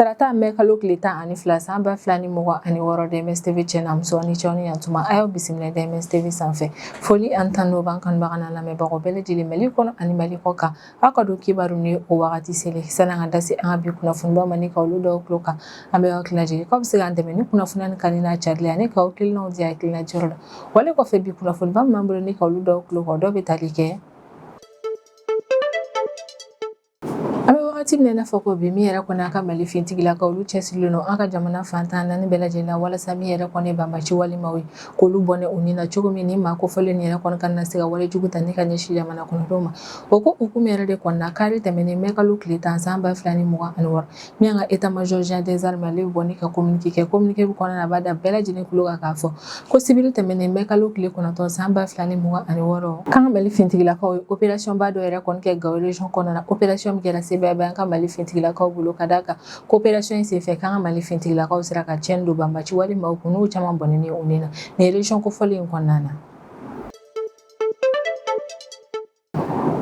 Tarata an bɛ kalo tile 12 san 2026 DMS TV channel muso ani cɛw ni yantuma a y'aw bisimila DMS TV sanfɛ foli ani tanu b'an kanubaga n'a lamɛnbagaw bɛɛ lajɛlen Mali kɔnɔ ani Mali kɔ kan aw ka don kibaru ni o wagati selen sani an ka da se an ka bi kunnafonibaw ma ni ka olu dɔw tulo kan an bɛ aw hakilila jigin k'aw bɛ se k'an dɛmɛ ni kunnafoniya ni kani n'a carili ani k'aw kilinaw di hakilina jɔyɔrɔ la wale kɔfɛ bi kunnafoniba min b'an bolo ni ka olu dɔw tulo kan dɔw bɛ tali kɛ wagati min na fɔ ko bi min yɛrɛ kɔni an ka Mali fintigilakaw olu cɛsirilen don an ka jamana fantan naani bɛɛ lajɛlen na walasa min yɛrɛ kɔni banbaci walimaw ye k'olu bɔnɛ u ni na cogo min ni maa kofɔlen ni yɛrɛ kɔni kana se ka walejugu ta ni ka ɲɛsin jamana kɔnɔdenw ma o ko hukumu yɛrɛ de kɔni na kari tɛmɛnen mɛ kalo tile 10 san 2026 min ka état-major général des armées ale bɔ ni ka communiqué kɛ communiqué kɔnɔna na b'a da bɛɛ lajɛlen kulo kan k'a fɔ ko sibiri tɛmɛnen mɛ kalo tile 9 san 2026 kan ka Mali fintigilakaw ye opération ba dɔ yɛrɛ kɔni kɛ Gao région kɔnɔna na opération min kɛra CBA an ka Mali fintigilakaw bolo ka d'a kan coopération in senfɛ kan ka Mali fintigilakaw sera ka tiɲɛni don banbaci walimaw kun n'u caman bɔnnen ye u ni na nin région kofɔlen in kɔnɔna na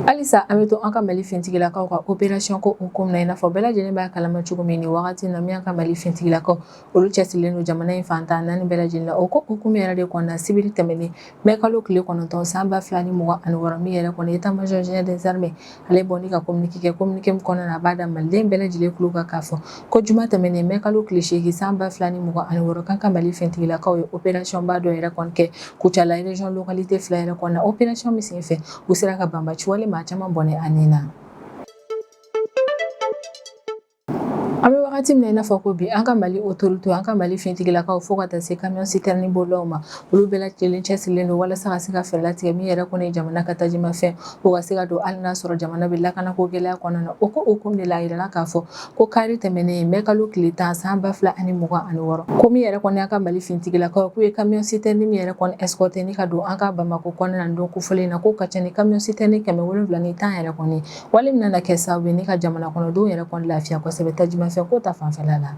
halisa an bɛ to an ka Mali fintigilakaw ka opération ko hukumu na i n'a fɔ bɛɛ lajɛlen b'a kalama cogo min nin wagati na min ka Mali fintigilakaw olu cɛsirilen don jamana in fantan naani bɛɛ lajɛlen na o ko hukumu yɛrɛ de kɔnɔna sibiri tɛmɛnen mɛ kalo tile 9 san 2026 min yɛrɛ kɔni état-major général des armées ale bɔ ni ka communiqué kɛ communiqué min kɔnɔna na a b'a da maliden bɛɛ lajɛlen kulo kan k'a fɔ ko juma tɛmɛnen mɛ kalo tile 8 san 2026 kan ka Mali fintigilakaw ye opération ba dɔ yɛrɛ kɔni kɛ Kucala région localité 2 yɛrɛ kɔnɔna opération min senfɛ u sera ka banbaci walima caman bɔnɛ a ni na an bɛ wagati min na i n'a fɔ ko bi an ka Mali autorité an ka Mali fintigilakaw fo ka taa se camion citerne bolilaw ma olu bɛɛ lajɛlen cɛsirilen don walasa ka se ka fɛɛrɛ latigɛ min yɛrɛ kɔni ye jamana ka tajimafɛn o ka se ka don hali n'a sɔrɔ jamana bɛ lakanako gɛlɛya kɔnɔna na o ko hukumu de la a yirala k'a fɔ ko kari tɛmɛnen mɛ kalo tile 10 san 2026 ko min yɛrɛ kɔni an ka Mali fintigilakaw k'u ye camion citerne min yɛrɛ kɔni escorté ni ka don an ka Bamako kɔnɔna na don kofɔlen na k'o ka ca ni camion citerne 770 yɛrɛ kɔni wali min nana kɛ sababu ye ni ka jamana kɔnɔdenw yɛrɛ kɔni lafiya kosɛbɛ tajimafɛn ko ta fanfɛla la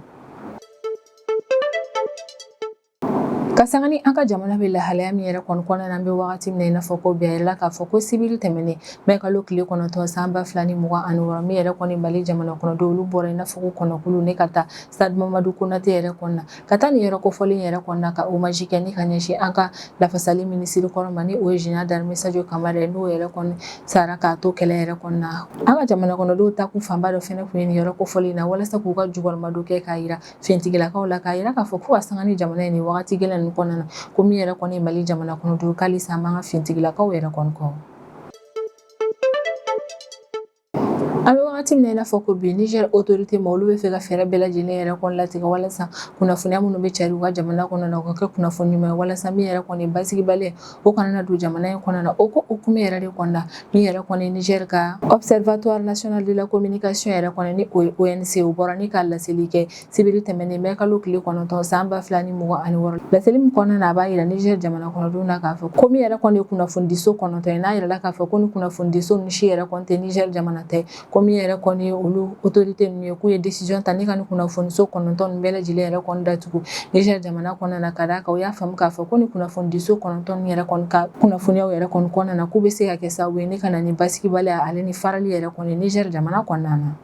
ka sanga ni an ka jamana bɛ lahalaya min yɛrɛ kɔni kɔnɔna na an bɛ wagati min na i n'a fɔ ko bi a yirala k'a fɔ ko sibiri tɛmɛnen mɛ kalo tile 9 san 2026 min yɛrɛ kɔni Mali jamana kɔnɔdenw olu bɔra i n'a fɔ ko kɔnɔkulu ne ka taa stade Mamadu Konate yɛrɛ kɔnɔna ka taa nin yɔrɔ kofɔlen yɛrɛ kɔnɔna ka hommage kɛ ni ka ɲɛsin an ka lafasali minisiri kɔrɔ ma ni o ye général d'armée Sadio Kamara n'o yɛrɛ kɔni sara k'a to kɛlɛ yɛrɛ kɔnɔna an ka jamana kɔnɔdenw ta kun fanba dɔ fɛnɛ kun ye nin yɔrɔ kofɔlen na walasa k'u ka jukɔrɔmadon kɛ k'a yira fintigilakaw la k'a yira k'a fɔ ko ka sanga ni jamana ye nin wagati gɛlɛn kɔnɔna na ko min yɛrɛ kɔni Mali jamana kɔnɔdenw k'alisa an b'an ka fintigilakaw yɛrɛ kɔni kɔ an bɛ wagati min na i n'a fɔ ko bi Niger autorité ma olu bɛ fɛ ka fɛɛrɛ bɛɛ lajɛlen yɛrɛ kɔni latigɛ walasa kunnafoniya minnu bɛ cari u ka jamana kɔnɔna na o ka kɛ kunnafoni ɲuman ye walasa min yɛrɛ kɔni basigibali o kana na don jamana in kɔnɔna na o ko hukumu yɛrɛ de kɔnɔna na min yɛrɛ kɔni Niger ka observatoire national de la communication yɛrɛ kɔni ni o ye ONC o bɔra ni ka laseli kɛ sibiri tɛmɛnen mɛ kalo tile 9 san 2026 laseli min kɔnɔna na a b'a yira Niger jamana kɔnɔdenw na k'a fɔ ko min yɛrɛ kɔni ye kunnafonidiso 9 ye n'a yirala k'a fɔ ko ni kunnafonidiso ninnu si yɛrɛ kɔni tɛ Niger jamana ta ye ko min yɛrɛ kɔni ye olu autorité ninnu ye k'u ye décision ta ni ka ni kunnafoniso 9 ninnu bɛɛ lajɛlen yɛrɛ kɔni datugu Niger jamana kɔnɔna na ka d'a kan u y'a faamu k'a fɔ ko ni kunnafonidiso 9 ninnu yɛrɛ kɔni ka kunnafoniyaw yɛrɛ kɔni kɔnɔna na k'u bɛ se ka kɛ sababu ye ni ka na ni basigibali ale ni farali yɛrɛ kɔni Niger jamana kɔnɔna na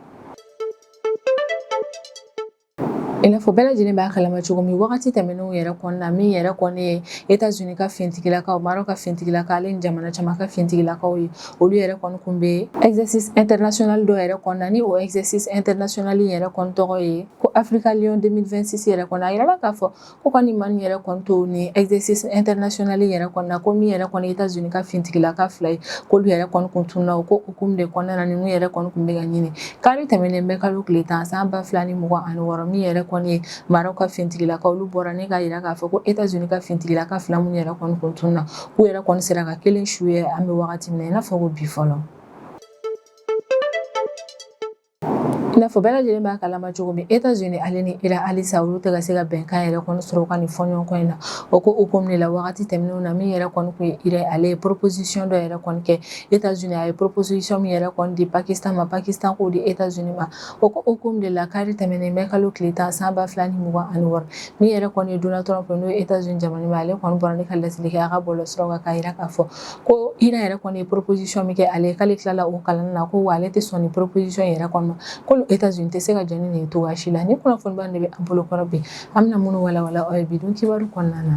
i n'a fɔ bɛɛ lajɛlen b'a kalama cogo min wagati tɛmɛnenw yɛrɛ kɔnɔna min yɛrɛ kɔni ye États-Unis ka fintigilakaw Maroc ka fintigilakaw ale ni jamana caman ka fintigilakaw ye olu yɛrɛ kɔni kun bɛ exercice international dɔ yɛrɛ kɔnɔna ni o exercice international yɛrɛ kɔni tɔgɔ ye ko Africa Lion 2026 yɛrɛ kɔnɔ a yirala k'a fɔ ko kɔni Mali yɛrɛ kɔni to ni exercice international yɛrɛ kɔnɔna ko min yɛrɛ kɔni États-Unis ka fintigilaka fila ye k'olu yɛrɛ kɔni kun tunna o ko hukumu de kɔnɔna na ninnu yɛrɛ kɔni kun bɛ ka ɲini kari tɛmɛnen bɛ kalo tile 10 san 2026 min yɛrɛ kɔni ye Maroc ka fintigilakaw olu bɔra ne ka yira k'a fɔ ko États-Unis ka fintigilaka fila minnu yɛrɛ kɔni kun tunna k'u yɛrɛ kɔni sera ka kelen su ye an bɛ wagati min na i n'a fɔ ko bi fɔlɔ i n'a fɔ bɛɛ lajɛlen b'a kalama cogo min États-Unis ale ni Iran halisa olu tɛ ka se ka bɛnkan yɛrɛ kɔni sɔrɔ u ka nin fɔɲɔgɔnkɔ in na o ko hukumu de la wagati tɛmɛnenw na min yɛrɛ kɔni kun ye Iran ale ye proposition dɔ yɛrɛ kɔni kɛ États-Unis a ye proposition min yɛrɛ kɔni di Pakistan ma Pakistan k'o di États-Unis ma o ko hukumu de la kari tɛmɛnen mɛ kalo tile 10 san 2026 min yɛrɛ kɔni ye Donald Trump n'o ye États-Unis jamana ma ale kɔni bɔra ne ka laseli kɛ a ka bɔlɔsiraw kan k'a yira k'a fɔ ko Iran yɛrɛ kɔni ye proposition min kɛ ale k'ale tilala o kalan na ko wa ale tɛ sɔn ni proposition yɛrɛ kɔni ma ko États-Unis tɛ se ka jɔ ni nin ye cogoya si la ni kunnafoniba de bɛ an bolo kɔrɔ bi an bɛna minnu walawala aw ye bi dun kibaru kɔnɔna na.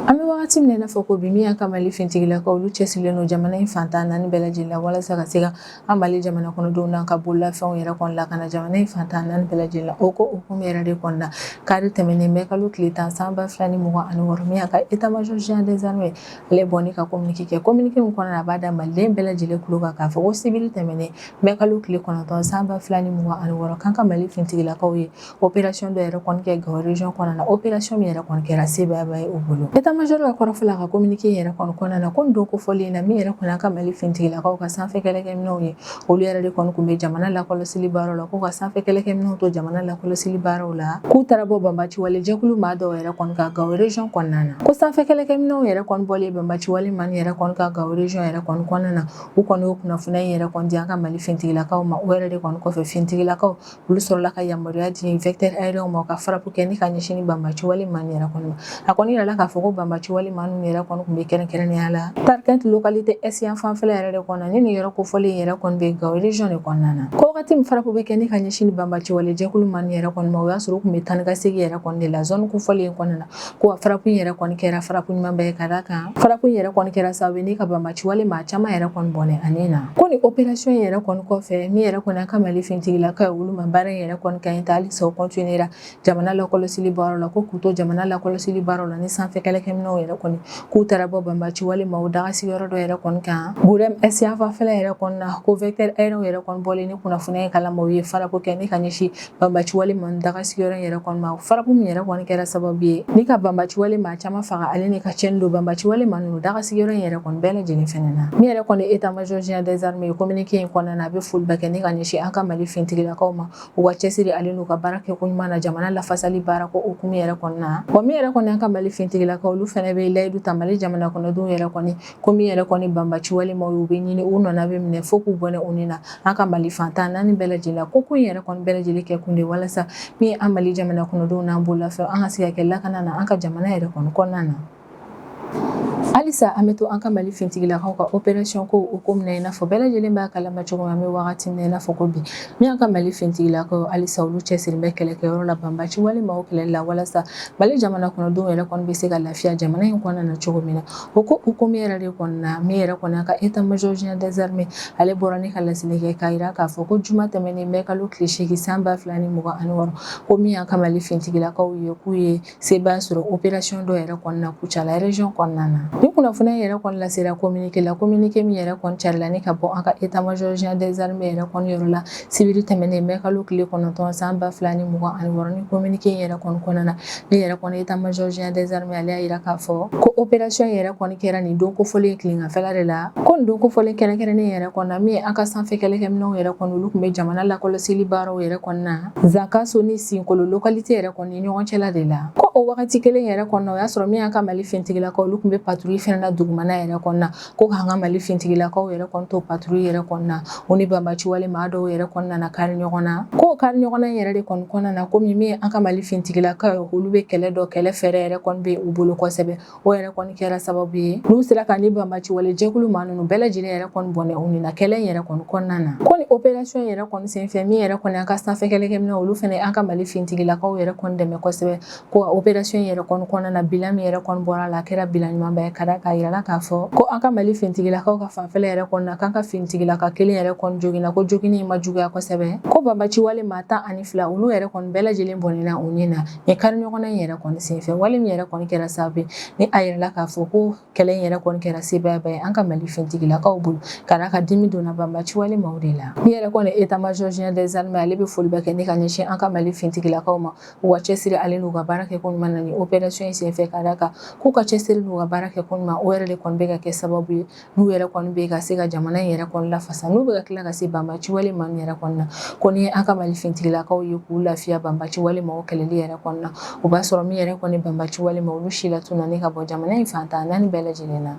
An bɛ wagati min na i n'a fɔ ko bi min y'an ka Mali fintigilakaw olu cɛsirilen don jamana in fantan naani bɛɛ lajɛlen la walasa ka se ka an Mali jamana kɔnɔdenw n'an ka bololafɛnw yɛrɛ kɔni lakana jamana in fantan naani bɛɛ lajɛlen la o ko hukumu yɛrɛ de kɔnɔna kari tɛmɛnen bɛ kalo tile 10 san 2026 min y'a ka état-major général des armées ale bɔnni ka communiqué kɛ communiqué min kɔnɔna na a b'a da maliden bɛɛ lajɛlen tulo kan k'a fɔ ko sibiri tɛmɛnen bɛ kalo tile 9 san 2026 k'an ka Mali fintigilakaw ye opération dɔ yɛrɛ kɔni kɛ Gao région kɔnɔna na opération min yɛrɛ kɔni kɛra sebaya ye o bolo. État-major ka kɔrɔfɔla ka communiqué yɛrɛ kɔnɔna na ko nin don kofɔlen na min yɛrɛ kɔni an ka Mali fintigilakaw ka sanfɛ kɛlɛkɛminɛnw ye olu yɛrɛ de kɔni kun bɛ jamana lakɔlɔsili baaraw la ko ka sanfɛ kɛlɛkɛminɛnw to jamana lakɔlɔsili baaraw la k'u taara bɔ banbaci wale jɛkulu maa dɔw yɛrɛ kɔni ka Gao région kɔnɔna na ko sanfɛ kɛlɛkɛminɛnw yɛrɛ kɔni bɔlen banbaci wale man yɛrɛ kɔni ka Gao région yɛrɛ kɔni kɔnɔna na u kɔni y'o kunnafoniya yɛrɛ kɔni di an ka Mali fintigilakaw ma o yɛrɛ de kɔni kɔfɛ fintigilakaw olu sɔrɔla ka yamaruya di vecteur aérien ma ka farapu kɛ ni ka ɲɛsin ni banbaci wale man yɛrɛ kɔni ma a kɔni yirala k'a fɔ ko banbaci wale man yɛrɛ kɔni kun bɛ kɛrɛnkɛrɛnnenya la Tarkent localité Esyan fanfɛla yɛrɛ de kɔnɔna ni nin yɔrɔ kofɔlen yɛrɛ kɔni bɛ Gao région de kɔnɔna na ko wagati min farapu bɛ kɛ ni ka ɲɛsin ni banbaci wale jɛkulu man yɛrɛ kɔni ma o y'a sɔrɔ u kun bɛ taa ni ka segin yɛrɛ kɔni de la zone kofɔlen kɔnɔna na ko farapu yɛrɛ kɔni kɛra farapu ɲumanba ye ka d'a kan farapu yɛrɛ kɔni kɛra sababu ni ka banbaci wale maa caman yɛrɛ kɔni bɔnɛ ani na ko ni opération yɛrɛ kɔni kɔfɛ min yɛrɛ kɔni an ka Mali fintigilakaw olu ma baara in yɛrɛ kɔni ka ɲi ta halisa o continuera jamana lakɔlɔsili baaraw la ko k'u to jamana lakɔlɔsili baaraw la ni sanfɛ kɛlɛkɛminɛw yɛrɛ kɔni k'u taara bɔ banbaci wale ma o daga sigiyɔrɔ dɔ yɛrɛ kɔni kan Burem Esyan fanfɛla yɛrɛ kɔni na ko vecteur aérien yɛrɛ kɔni bɔlen ni kunnafoniya ye kalama u ye farapu kɛ ni ka ɲɛsin banbaci wale ma daga sigiyɔrɔ yɛrɛ kɔni ma farapu min yɛrɛ kɔni kɛra sababu ye ni ka banbaci wale maa caman faga ale ni ka cɛnni don banbaci wale ma ninnu daga sigiyɔrɔ yɛrɛ kɔni bɛɛ lajɛlen fɛnɛ na min yɛrɛ kɔni état-major général des armées communiqué in kɔnɔna na a bɛ foliba kɛ ni ka ɲɛsin an ka Mali fintigilakaw ma u ka cɛsiri ale n'u ka baara kɛ ko ɲuman na jamana lafasali baara ko hukumu yɛrɛ kɔnɔna na wa min yɛrɛ kɔni an ka Mali fintigilakaw olu fɛnɛ bɛ layidu ta Mali jamana kɔnɔdenw yɛrɛ kɔni ko min yɛrɛ kɔni banbaci wale ma u bɛ ɲini u nɔna bɛ minɛ fo k'u bɔnɛ u ni na an ka Mali fantan naani bɛɛ lajɛlen la ko in yɛrɛ kɔni bɛɛ lajɛlen kɛ kun de walasa min an Mali jamana kɔnɔdenw n'an bololafɛn an ka se ka kɛ lakana na an ka jamana yɛrɛ kɔni kɔnɔna na halisa an bɛ to an ka Mali fintigilakaw ka opération ko hukumu na i n'a fɔ bɛɛ lajɛlen b'a kalama cogo min an bɛ wagati min na i n'a fɔ ko bi min an ka Mali fintigilakaw halisa olu cɛsirilen bɛ kɛlɛkɛyɔrɔ la banbaci wale ma o kɛlɛli la walasa Mali jamana kɔnɔdenw yɛrɛ kɔni bɛ se ka lafiya jamana in kɔnɔna na cogo min na o ko hukumu yɛrɛ de kɔni na min yɛrɛ kɔni an ka état-major général des armées ale bɔra ni ka laseli kɛ k'a yira k'a fɔ ko juma tɛmɛnen bɛ kalo tile 8 san 2026 ko min an ka Mali fintigilakaw ye k'u ye sebaya sɔrɔ opération dɔ yɛrɛ kɔni na Kucala région kɔnɔna na ni kunnafoniya yɛrɛ kɔni lasera communiqué la communiqué min yɛrɛ kɔni carila ni ka bɔ an ka état-major général des armées yɛrɛ kɔni yɔrɔ la sibiri tɛmɛnen bɛ kalo tile 9 san 2026 ni communiqué yɛrɛ kɔni kɔnɔna na min yɛrɛ kɔni état-major général des armées ale y'a yira k'a fɔ ko opération yɛrɛ kɔni kɛra nin don kofɔlen tileganfɛla de la ko nin don kofɔlen kɛrɛnkɛrɛnnen yɛrɛ kɔnɔ na min ye an ka sanfɛ kɛlɛkɛminɛw yɛrɛ kɔni olu kun bɛ jamana lakɔlɔsili baaraw yɛrɛ kɔnɔna na Zakaso ni Sinkolo localité yɛrɛ kɔni ni ɲɔgɔn cɛla de la ko o wagati kelen yɛrɛ kɔnɔ o y'a sɔrɔ min an ka Mali fintigilakaw olu kun bɛ patrouille fɛnɛ na dugumana yɛrɛ kɔnɔna ko k'an ka Mali fintigilakaw yɛrɛ kɔni to patrouille yɛrɛ kɔnɔna o ni banbaci wale maa dɔw yɛrɛ kɔnɔna na kari ɲɔgɔn na ko kari ɲɔgɔn na yɛrɛ de kɔni kɔnɔna na komi min an ka Mali fintigilakaw olu bɛ kɛlɛ dɔ kɛlɛ fɛrɛ yɛrɛ kɔni bɛ u bolo kosɛbɛ o yɛrɛ kɔni kɛra sababu ye n'u sera ka ni banbaci wale jɛkulu maa ninnu bɛɛ lajɛlen yɛrɛ kɔni bɔnɛ u ni na kɛlɛ yɛrɛ kɔni kɔnɔna na ko ni opération yɛrɛ kɔni senfɛ min yɛrɛ kɔni an ka sanfɛ kɛlɛkɛminɛ olu fɛnɛ an ka Mali fintigilakaw yɛrɛ kɔni dɛmɛ kosɛbɛ ko opération yɛrɛ kɔni kɔnɔna na bilan min yɛrɛ kɔni bɔra la a kɛra bilan ɲumanba ye ka da k'a yira k'a fɔ ko an ka Mali fintigilakaw ka fanfɛla yɛrɛ kɔni na k'an ka fintigilaka kelen yɛrɛ kɔni joginna ko joginni ma juguya kosɛbɛ ko banbaci wale maa 12 olu yɛrɛ kɔni bɛɛ lajɛlen bɔnɛna u ni na ni kari ɲɔgɔnna in yɛrɛ kɔni senfɛ wale min yɛrɛ kɔni kɛra sababu ni a yirala k'a fɔ ko kɛlɛ in yɛrɛ kɔni kɛra sebayaba ye an ka Mali fintigilakaw bolo ka da ka dimi donna banbaci wale maaw de la ni yɛrɛ kɔni état-major général des armées ale bɛ foliba kɛ ni ka ɲɛsin an ka Mali fintigilakaw ma u ka cɛsiri ale n'u ka baara kɛ ko ɲuman na ni opération in senfɛ ka da kan k'u ka cɛsiri n'u ka baara kɛ ko ɲuman o yɛrɛ de kɔni bɛ ka kɛ sababu ye n'u yɛrɛ kɔni bɛ ka se ka jamana in yɛrɛ kɔni lafasa n'u bɛ ka tila ka se banbaci wale ma yɛrɛ kɔni na ko ni an ka Mali fintigilakaw ye k'u lafiya banbaci wale ma o kɛlɛli yɛrɛ kɔni na o b'a sɔrɔ min yɛrɛ kɔni banbaci wale ma olu si la tunani ka bɔ jamana in fantan naani bɛɛ lajɛlen na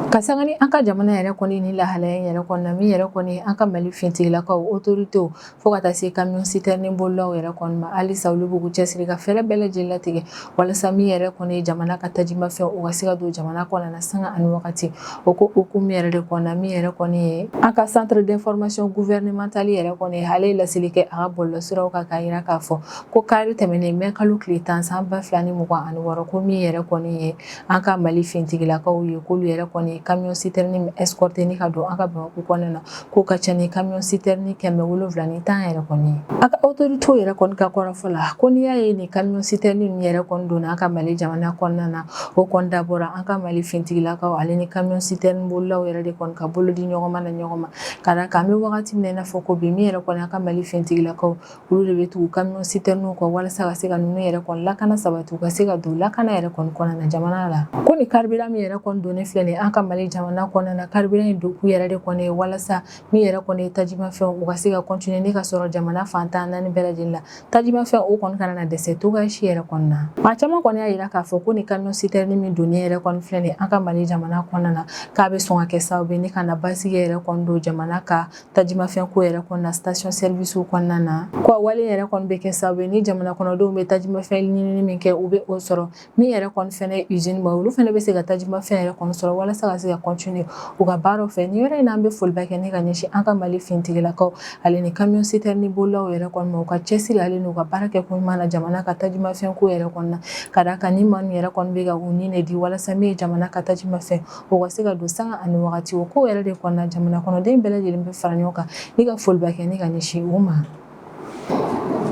Kasangani an ka jamana yɛrɛ kɔni ni lahalaya yɛrɛ kɔnɔna min yɛrɛ kɔni an ka Mali fintigilakaw autorités fo ka taa se camion citerne bolilaw yɛrɛ kɔni ma halisa olu b'u cɛsiri ka fɛɛrɛ bɛɛ lajɛlen latigɛ walasa min yɛrɛ kɔni jamana ka tajimafɛn u ka se ka don jamana kɔnɔna sanga ani wagati o ko hukumu yɛrɛ de kɔnɔna min yɛrɛ kɔni ye an ka centre d'information gouvernementale yɛrɛ kɔni ale ye laseli kɛ a ka bɔlɔlɔsiraw kan k'a yira k'a fɔ ko kari tɛmɛnen mai kalo tile 10 san 2026 ko min yɛrɛ kɔni ye an ka Mali fintigilakaw ye k'olu yɛrɛ kɔni camion citerne min escorté ni ka don an ka Bamako kɔnɔna na k'o ka ca ni camion citerne 710 yɛrɛ kɔni an ka autorités yɛrɛ kɔni ka kɔrɔfɔ la ko n'i y'a ye ni camion citerne ninnu yɛrɛ kɔni donna an ka Mali jamana kɔnɔna na o kɔni dabɔra an ka Mali fintigilakaw ale ni camion citerne bolilaw yɛrɛ de kɔni ka bolo di ɲɔgɔn ma ka d'a kan an bɛ wagati min na i n'a fɔ ko bi min yɛrɛ kɔni an ka Mali fintigilakaw olu de bɛ tugu camion citerne kɔ walasa ka se ka ninnu yɛrɛ kɔni lakana sabati u ka se ka don lakana yɛrɛ kɔni kɔnɔna jamana la ko ni carburant min yɛrɛ kɔni donnen filɛ nin an ka Mali jamana kɔnɔna na carburant in don kun yɛrɛ de kɔni ye walasa min yɛrɛ kɔni ye tajimafɛnw u ka se ka continuer ni ka sɔrɔ jamana fantan naani bɛɛ lajɛlen la tajimafɛn o kɔni kana na dɛsɛ cogoya si yɛrɛ kɔni na maa caman kɔni y'a yira k'a fɔ ko ni camion citerne min donnen yɛrɛ kɔni filɛ nin an ka Mali jamana kɔnɔna na k'a bɛ sɔn ka kɛ sababu ye ni ka na basigi yɛrɛ kɔni don jamana ka tajimafɛn ko yɛrɛ kɔnɔna na station service kɔnɔna na ko wale yɛrɛ kɔni bɛ kɛ sababu ye ni jamana kɔnɔdenw bɛ tajimafɛn ɲinini min kɛ u bɛ o sɔrɔ min yɛrɛ kɔni fɛnɛ ye usine ba olu fɛnɛ bɛ se ka tajimafɛn yɛrɛ kɔni sɔrɔ walasa ka se ka continuer u ka baaraw fɛ ni yɔrɔ in na an bɛ foliba kɛ ni ka ɲɛsin an ka Mali fintigilakaw ale ni camion citerne bolilaw yɛrɛ kɔni ma u ka cɛsiri ale n'u ka baara kɛ kun ɲuman na jamana ka tajimafɛn ko yɛrɛ kɔni na ka d'a kan ni maa min yɛrɛ kɔni bɛ ka u ni de di walasa min ye jamana ka tajimafɛn o ka se ka don sanga ani wagati o ko yɛrɛ de kɔnɔna jamana kɔnɔden bɛɛ lajɛlen bɛ fara ɲɔgɔn kan ni ka foliba kɛ ni ka ɲɛsin u ma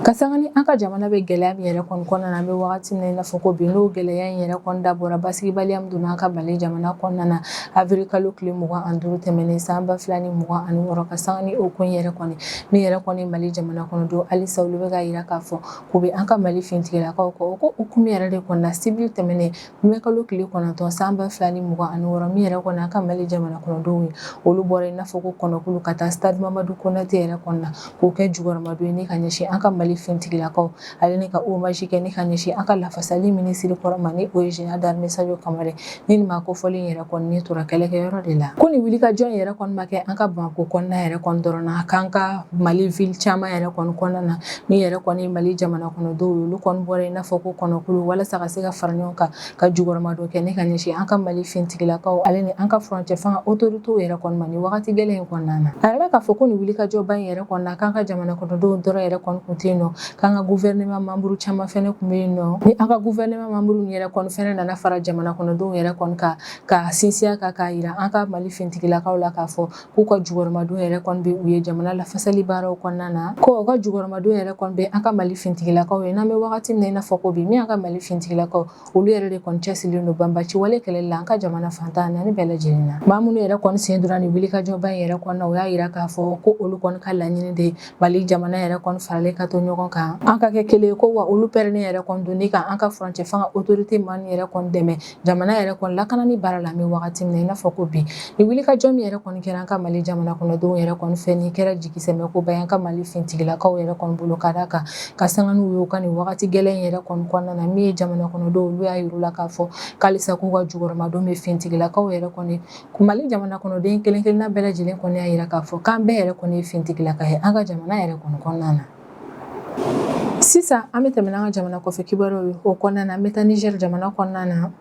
ka sanga ni an ka jamana bɛ gɛlɛya min yɛrɛ kɔni kɔnɔna na an bɛ wagati min na i n'a fɔ ko bi n'o gɛlɛya in yɛrɛ kɔni dabɔra basigibaliya min donna an ka Mali jamana kɔnɔna na avril kalo tile 25 tɛmɛnen san 2026 ka sanga ni o ko in yɛrɛ kɔni min yɛrɛ kɔni Mali jamana kɔnɔ don halisa olu bɛ ka yira k'a fɔ k'u bɛ an ka Mali fintigilakaw kɔ o ko hukumu yɛrɛ de kɔnɔna civil tɛmɛnen mai kalo tile 9 san 2026 min yɛrɛ kɔni an ka Mali jamana kɔnɔdenw ye olu bɔra i n'a fɔ ko kɔnɔkulu ka taa stade Mamadu Konate yɛrɛ kɔnɔna k'o kɛ jukɔrɔmadon ye ni ka ɲɛsin an ka Mali fintigilakaw ale ni ka hommage kɛ ni ka ɲɛsin an ka lafasali ministre kɔrɔ ma ni o ye général d'armée Sajo Kamara ni nin ma kofɔli yɛrɛ kɔni ni tora kɛlɛkɛyɔrɔ de la ko ni wulikajɔ yɛrɛ kɔni ma kɛ an ka Bamako kɔnɔna yɛrɛ kɔni dɔrɔn na k'an ka Mali ville caman yɛrɛ kɔni kɔnɔna na min yɛrɛ kɔni Mali jamana kɔnɔdenw olu kɔni bɔra i n'a fɔ ko kɔnɔkulu walasa ka se ka fara ɲɔgɔn kan ka jukɔrɔmadon kɛ ni ka ɲɛsin an ka Mali fintigilakaw ale ni an ka furancɛ fanga autorités yɛrɛ kɔni ma ni wagati gɛlɛn in kɔnɔna na a yɛrɛ k'a fɔ ko ni wulikajɔba in yɛrɛ kɔnɔna k'an ka jamana kɔnɔdenw dɔrɔn yɛrɛ kɔni kun tɛ yen nɔ k'an ka gouvernement membre caman fɛnɛ kun bɛ yen nɔ ni an ka gouvernement membre yɛrɛ kɔni fɛnɛ nana fara jamana kɔnɔdenw yɛrɛ kɔni ka sinsiya kan k'a yira an ka Mali fintigilakaw la k'a fɔ k'u ka jukɔrɔmadon yɛrɛ kɔni bɛ u ye jamana lafasali baaraw kɔnɔna na ko u ka jukɔrɔmadon yɛrɛ kɔni bɛ an ka Mali fintigilakaw ye n'an bɛ wagati min na i n'a fɔ ko bi min an ka Mali fintigilakaw olu yɛrɛ de kɔni cɛsirilen don banbaci wale kɛlɛli la an ka jamana fantan naani bɛɛ lajɛlen na maa minnu yɛrɛ kɔni sen donna ni wulikajɔba in yɛrɛ kɔnɔna o y'a yira k'a fɔ ko olu kɔni ka laɲini de Mali jamana yɛrɛ kɔni faralen ka to ɲɔgɔn kan an ka kɛ kelen ye ko wa olu pɛrɛnnen yɛrɛ kɔni don ni ka an ka furancɛ fanga autorité maa min yɛrɛ kɔni dɛmɛ jamana yɛrɛ kɔni lakanani baara la an bɛ wagati min na i n'a fɔ ko bi ni wulikajɔ min yɛrɛ kɔni kɛra an ka Mali jamana kɔnɔdenw yɛrɛ kɔni fɛ ni kɛra jigisɛmɛkoba ye an ka Mali fintigilakaw yɛrɛ kɔni bolo ka d'a kan ka sanga n'u ye u ka nin wagati gɛlɛn yɛrɛ kɔni kɔnɔna na min ye jamana kɔnɔdenw olu y'a yir'u la k'a fɔ k'alisa k'u ka jukɔrɔmadon bɛ fintigilakaw yɛrɛ kɔni Mali jamana kɔnɔden kelen kelenna bɛɛ lajɛlen kɔni y'a yira k'a fɔ k'an bɛɛ yɛrɛ kɔni ye fintigilaka ye an ka jamana yɛrɛ kɔni kɔnɔna na sisan an bɛ tɛmɛ n'an ka jamana kɔfɛ kibaruyaw ye o kɔnɔna na an bɛ taa Niger jamana kɔnɔna na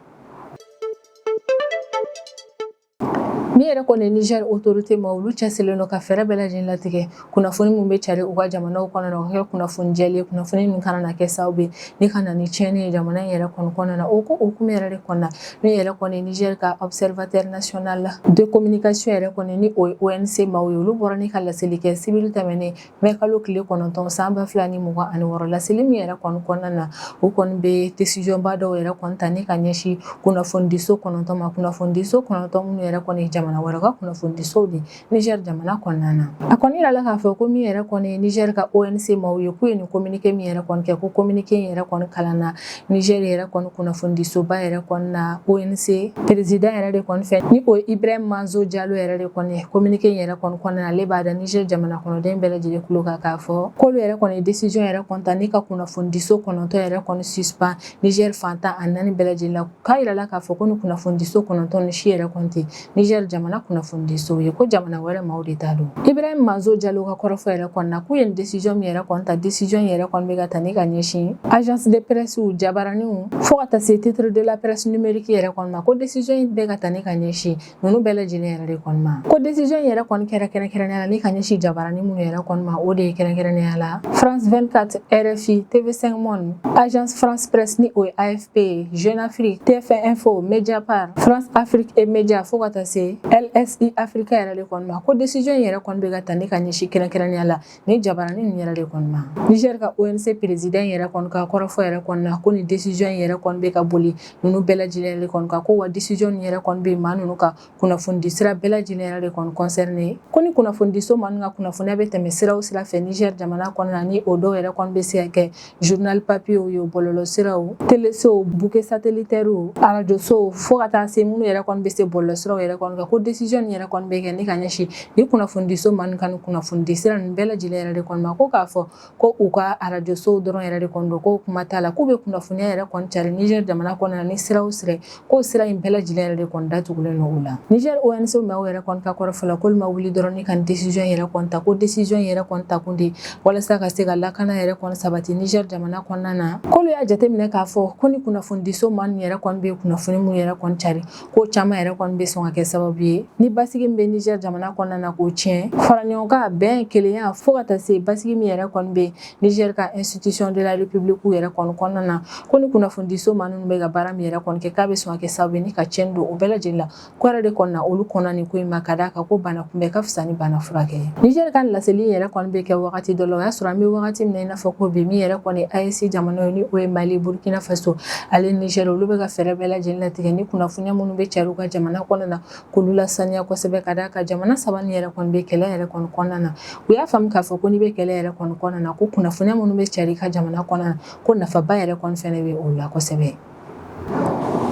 min yɛrɛ kɔni Niger autorité ma olu cɛsirilen don ka fɛɛrɛ bɛɛ lajɛlen latigɛ kunnafoni min bɛ cari u ka jamanaw kɔnɔna o ka kɛ kunnafoni jɛlen ye kunnafoni min kana na kɛ sababu ye ni ka na ni tiɲɛni ye jamana in yɛrɛ kɔni kɔnɔna na o ko hukumu yɛrɛ de kɔnɔna min yɛrɛ kɔni Niger ka observateur national de communication yɛrɛ kɔni ni o ye ONC maaw ye olu bɔra ni ka laseli kɛ civil tɛmɛnen mai kalo tile 9 san 2026 laseli min yɛrɛ kɔni kɔnɔna na o kɔni bɛ décision ba dɔw yɛrɛ kɔni ta ni ka ɲɛsin kunnafoni di so 9 ma kunnafoni di so 9 minnu yɛrɛ kɔni jamana wɛrɛ ka kunnafonidisow de Niger jamana kɔnɔna na. A kɔni yirala k'a fɔ ko min yɛrɛ kɔni Niger ka ONC maaw ye k'u ye nin communiqué min yɛrɛ kɔni kɛ ko communiqué in yɛrɛ kɔni kalanna Niger yɛrɛ kɔni kunnafonidisoba yɛrɛ kɔni na ONC président yɛrɛ de kɔni fɛ ni o Ibrahim Manzo Diallo yɛrɛ de kɔni communiqué in yɛrɛ kɔni kɔnɔna na ale b'a da Niger jamana kɔnɔden bɛɛ lajɛlen kulo kan k'a fɔ k'olu yɛrɛ kɔni décision yɛrɛ kɔni ta ni ka kunnafonidiso 9 yɛrɛ kɔni suspend Niger fantan a 4 bɛɛ lajɛlen la k'a yirala k'a fɔ ko ni kunnafonidiso 9 ni si yɛrɛ kɔni tɛ Niger jamana kunnafonidiso ye ko jamana wɛrɛ maaw de t'a dɔn. Ibrahim Manzo Diallo ka kɔrɔfɔ yɛrɛ kɔni na k'u ye décision min yɛrɛ kɔni ta décision yɛrɛ kɔni bɛ ka ta ni ka ɲɛsin agence de presse jabaraniw fo ka taa se titre de la presse numérique yɛrɛ kɔni ma ko décision in bɛ ka ta ni ka ɲɛsin ninnu bɛɛ lajɛlen yɛrɛ de kɔni ma ko décision yɛrɛ kɔni kɛra kɛrɛnkɛrɛnnenya la ni ka ɲɛsin jabarani minnu yɛrɛ kɔni ma o de ye kɛrɛnkɛrɛnnenya la France 24 RFI TV5 Monde agence France Presse ni o ye AFP Jeune Afrique TF1 Info Mediapart France Afrique et Média fo ka taa se LSI Africa yɛrɛ de kɔni ma ko décision yɛrɛ kɔni bɛ ka ta ni ka ɲɛsin kɛrɛnkɛrɛnnenya la ni jabarani ninnu yɛrɛ de kɔni ma Niger ka ONC président yɛrɛ kɔni ka kɔrɔfɔ yɛrɛ kɔni na ko ni décision yɛrɛ kɔni bɛ ka boli ninnu bɛɛ lajɛlen de kɔni ka ko wa décision yɛrɛ kɔni bɛ maa ninnu ka kunnafoni sira bɛɛ lajɛlen yɛrɛ de kɔni concerné ko ni kunnafonidiso maa ninnu ka kunnafoniya bɛ tɛmɛ sira o sira fɛ Niger jamana kɔnɔna na ni o dɔw yɛrɛ kɔni bɛ se ka kɛ journal papier ye bɔlɔlɔ siraw téléso bouquet satellitaire radio so fo ka taa se minnu yɛrɛ kɔni bɛ se bɔlɔlɔ siraw yɛrɛ kɔni kan ko décision yɛrɛ kɔni bɛ kɛ ni ka ɲɛsin ni kunnafonidiso maa ninnu ka ni kunnafonidi sira ninnu bɛɛ lajɛlen yɛrɛ de kɔni ma ko k'a fɔ ko u ka radio so dɔrɔn yɛrɛ de kɔni don ko kuma t'a la k'u bɛ kunnafoniya yɛrɛ kɔni cari Niger jamana kɔnɔna na ni sira o sira k'o sira in bɛɛ lajɛlen yɛrɛ de kɔni datugulen don o la Niger ONC maaw yɛrɛ kɔni ka kɔrɔfɔ la k'olu ma wuli dɔrɔn ni ka décision yɛrɛ kɔni ta ko décision yɛrɛ kɔni ta kun de walasa ka se ka lakana yɛrɛ kɔni sabati Niger jamana kɔnɔna na k'olu y'a jateminɛ k'a fɔ ko ni kunnafonidiso maa ninnu yɛrɛ kɔni bɛ kunnafoni mun yɛrɛ kɔni cari ko caman yɛrɛ kɔni bɛ sɔn ka kɛ sababu ye ni basigi min bɛ Niger jamana kɔnɔna na k'o tiɲɛ fara ɲɔgɔn kan bɛn kelenya fo ka taa se basigi min yɛrɛ kɔni bɛ Niger ka institution de la République yɛrɛ kɔni kɔnɔna na ko ni kunnafonidiso maa ninnu bɛ ka baara min yɛrɛ kɔni kɛ k'a bɛ sɔn ka kɛ sababu ye ni ka tiɲɛni don o bɛɛ lajɛlen la ko yɛrɛ de kɔni na olu kɔnna nin ko in ma ka d'a kan ko bana kunbɛn ka fisa ni bana furakɛ Niger ka laseli yɛrɛ kɔni bɛ kɛ wagati dɔ la o y'a sɔrɔ an bɛ wagati min na i n'a fɔ ko bi min yɛrɛ kɔni AES jamana ye ni o ye Mali Burkina Faso ale Niger olu bɛ ka fɛɛrɛ bɛɛ lajɛlen latigɛ ni kunnafoniya minnu bɛ cari u ka jamana kɔnɔna na k'olu lasaniya kosɛbɛ ka d'a kan jamana saba nin yɛrɛ kɔni bɛ kɛlɛ yɛrɛ kɔni kɔnɔna na u y'a faamu k'a fɔ ko n'i bɛ kɛlɛ yɛrɛ kɔni kɔnɔna na ko kunnafoniya minnu bɛ cari i ka jamana kɔnɔna na ko nafaba yɛrɛ kɔni fɛnɛ bɛ o la kosɛbɛ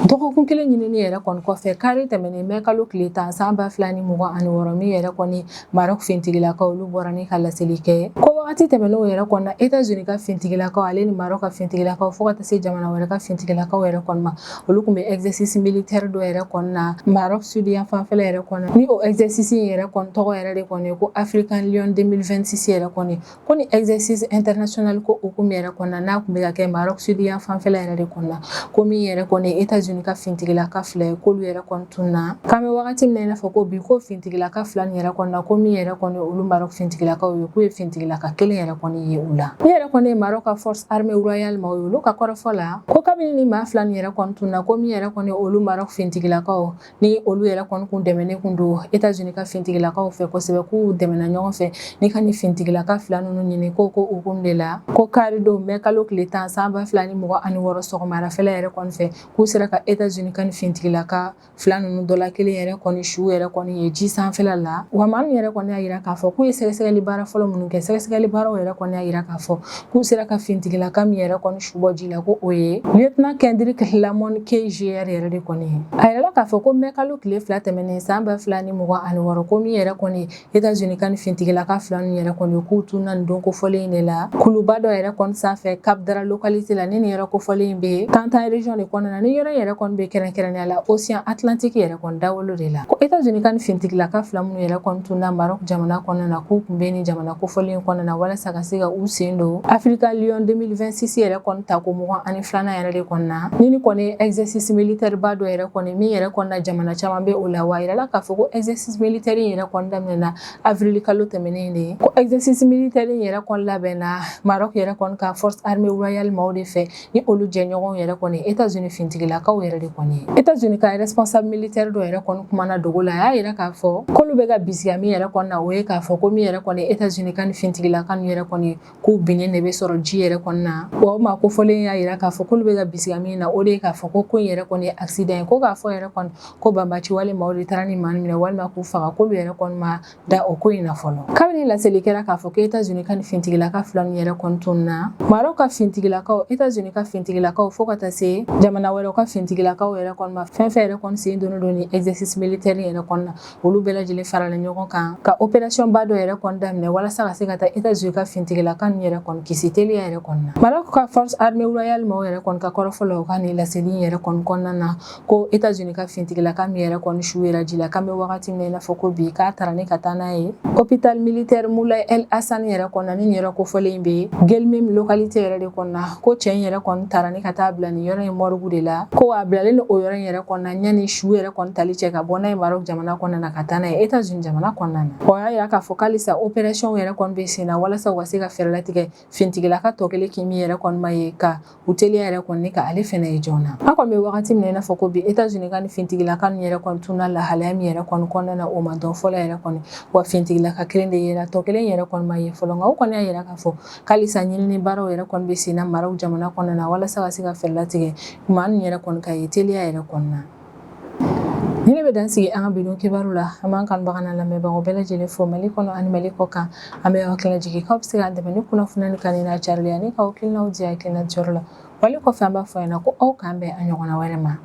dɔgɔkun kelen ɲinini yɛrɛ kɔni kɔfɛ kari tɛmɛnen bɛ kalo tile 10 san 2026 min yɛrɛ kɔni Maroc fintigilakaw olu bɔra ni ka laseli kɛ ko wagati tɛmɛnen o yɛrɛ kɔni na États-Unis ka fintigilakaw ale ni Maroc ka fintigilakaw fo ka taa se jamana wɛrɛ ka fintigilakaw yɛrɛ kɔni ma olu kun bɛ exercice militaire dɔ yɛrɛ kɔni na Maroc sud yan fanfɛla yɛrɛ kɔni ni o exercice in yɛrɛ kɔni tɔgɔ yɛrɛ de kɔni ye ko African Lion 2026 yɛrɛ kɔni ko ni exercice international ko hukumu yɛrɛ kɔni na n'a kun bɛ ka kɛ Maroc sud yan fanfɛla yɛrɛ de kɔni na ko min yɛrɛ kɔni États-Unis ka fintigilaka fila ye k'olu yɛrɛ kɔni tunna k'an bɛ wagati min na i n'a fɔ ko bi ko fintigilaka fila nin yɛrɛ kɔni na ko min yɛrɛ kɔni olu Maroc fintigilakaw ye k'u ye fintigilaka kelen yɛrɛ kɔni ye u la ni yɛrɛ kɔni ye Maroc ka force armée royale ma olu ka kɔrɔfɔ la ko kabini ni maa fila nin yɛrɛ kɔni tunna ko min yɛrɛ kɔni olu Maroc fintigilakaw ni olu yɛrɛ kɔni kun dɛmɛnen kun don États-Unis ka fintigilakaw fɛ kosɛbɛ k'u dɛmɛna ɲɔgɔn fɛ ni ka ni fintigilaka fila ninnu ɲini ko hukumu de la ko kari don mɛ kalo tile 10 san 2026 sɔgɔmarafɛla yɛrɛ kɔni fɛ k'u sera ka États-Unis ka ni fintigilaka fila ninnu dɔ la kelen yɛrɛ kɔni su yɛrɛ kɔni ye ji sanfɛla la wa maa min yɛrɛ kɔni y'a yira k'a fɔ k'u ye sɛgɛsɛgɛli baara fɔlɔ minnu kɛ sɛgɛsɛgɛli baaraw yɛrɛ kɔni y'a yira k'a fɔ k'u sera ka fintigilaka min yɛrɛ kɔni su bɔ ji la ko o ye lieutenant Kendrick Lamont KGR yɛrɛ de kɔni ye a yɛrɛ la k'a fɔ ko mɛ kalo tile 2 tɛmɛnen san 2026 ko min yɛrɛ kɔni États-Unis ka ni fintigilaka fila ninnu yɛrɛ kɔni k'u tunna nin don kofɔlen in de la kuluba dɔ yɛrɛ kɔni sanfɛ Cap Dara localité la ni nin yɛrɛ kofɔlen in bɛ Tantan région de kɔnɔna na ni yɔrɔ yɛrɛ kɔni bɛ kɛrɛnkɛrɛnnenya la Océan Atlantique yɛrɛ kɔni dawolo de la ko États-Unis ka ni fintigilaka fila minnu yɛrɛ kɔni tunna Maroc jamana kɔnɔna na k'u kun bɛ ni jamana kofɔlen kɔnɔna na walasa ka se ka u sen don Africa Lion 2026 yɛrɛ kɔni ta ko 22 yɛrɛ de kɔni na ni kɔni exercice militaire ba dɔ yɛrɛ kɔni min yɛrɛ kɔni na jamana caman bɛ o la wa yɛrɛ la k'a fɔ ko exercice militaire yɛrɛ kɔni daminɛna avril kalo tɛmɛnen de ko exercice militaire yɛrɛ kɔni labɛnna Maroc yɛrɛ kɔni ka force armée royale maaw de fɛ ni olu jɛɲɔgɔnw yɛrɛ kɔni États-Unis fintigilakaw yɛrɛ de kɔni ye États-Unis ka responsable militaire dɔ yɛrɛ kɔni kumana dogo la a y'a yira k'a fɔ k'olu bɛ ka bisikiya min yɛrɛ kɔni na o ye k'a fɔ ko min yɛrɛ kɔni États-Unis ka ni fintigilakaw fintigilakan yɛrɛ kɔni k'u binnen de bɛ sɔrɔ ji yɛrɛ kɔni na wa o ma ko fɔlen y'a yira k'a fɔ k'olu bɛ ka bisiga min na o de ye k'a fɔ ko in yɛrɛ kɔni ye accident ye ko k'a fɔ yɛrɛ kɔni ko banbaci walima o de taara ni maa minɛ walima k'u faga k'olu yɛrɛ kɔni ma da o ko in na fɔlɔ kabini laseli kɛra k'a fɔ ko États-Unis ka ni fintigilaka fila ni yɛrɛ kɔni tun na Maroc ka fintigilakaw États-Unis ka fintigilakaw fo ka taa se jamana wɛrɛw ka fintigilakaw yɛrɛ kɔni ma fɛn fɛn yɛrɛ kɔni sen donnen don ni exercice militaire yɛrɛ kɔni na olu bɛɛ lajɛlen farala ɲɔgɔn kan ka opération ba dɔ yɛrɛ kɔni daminɛ walasa ka se ka taa États-Unis ka fintigilaka ni yɛrɛ kɔni kisi teliya yɛrɛ kɔni na Maroc ka force armée royale ma yɛrɛ kɔni ka kɔrɔfɔlɔ o ka ni laseli yɛrɛ kɔni kɔnɔna na ko États-Unis ka fintigilaka min yɛrɛ kɔni su yɛrɛ ji la kan bɛ wagati min na i n'a fɔ ko bi k'a taara ne ka taa n'a ye hôpital militaire Moulay El Hassan yɛrɛ kɔni na ni yɛrɛ kofɔlen bɛ Guelmim localité yɛrɛ de kɔni na ko cɛ in yɛrɛ kɔni taara ne ka taa bila ni yɔrɔ in morgue de la ko a bilalen o yɔrɔ in yɛrɛ kɔni na ɲani su yɛrɛ kɔni tali cɛ ka bɔ n'a ye Maroc jamana kɔnɔna na ka taa n'a ye États-Unis jamana kɔnɔna na o y'a yira k'a fɔ k'alisa opération yɛrɛ kɔni bɛ sen na walasa u ka se ka fɛɛrɛ latigɛ fintigilaka tɔ kelen k'i min yɛrɛ kɔni ma ye ka u teliya yɛrɛ kɔni ka ale fɛnɛ ye joona an kɔni bɛ wagati min na i n'a fɔ ko bi États-Unis ka ni fintigilaka ni yɛrɛ kɔni tunna lahalaya min yɛrɛ kɔni kɔnɔna na o ma dɔn fɔlɔ yɛrɛ kɔni wa fintigilaka kelen de yera tɔ kelen yɛrɛ kɔni ma ye fɔlɔ nka o kɔni y'a yira k'a fɔ k'alisa ɲinini baaraw yɛrɛ kɔni bɛ sen na Maroc jamana kɔnɔna na walasa ka se ka fɛɛrɛ latigɛ maa min yɛrɛ kɔni ka ye teliya yɛrɛ kɔni na ni ne bɛ dan sigi an ka bidon kibaru la an b'an kanubaga n'a lamɛnbagaw bɛɛ lajɛlen fo Mali kɔnɔ ani Mali kɔ kan an bɛ hakilina jigin k'aw bɛ se k'an dɛmɛ ni kunnafoniya kan ni n'a carili ani ka hakilinaw di hakilina jɔyɔrɔ la wali kɔfɛ an b'a fɔ a ɲɛna ko aw k'an bɛn a ɲɔgɔnna wɛrɛ ma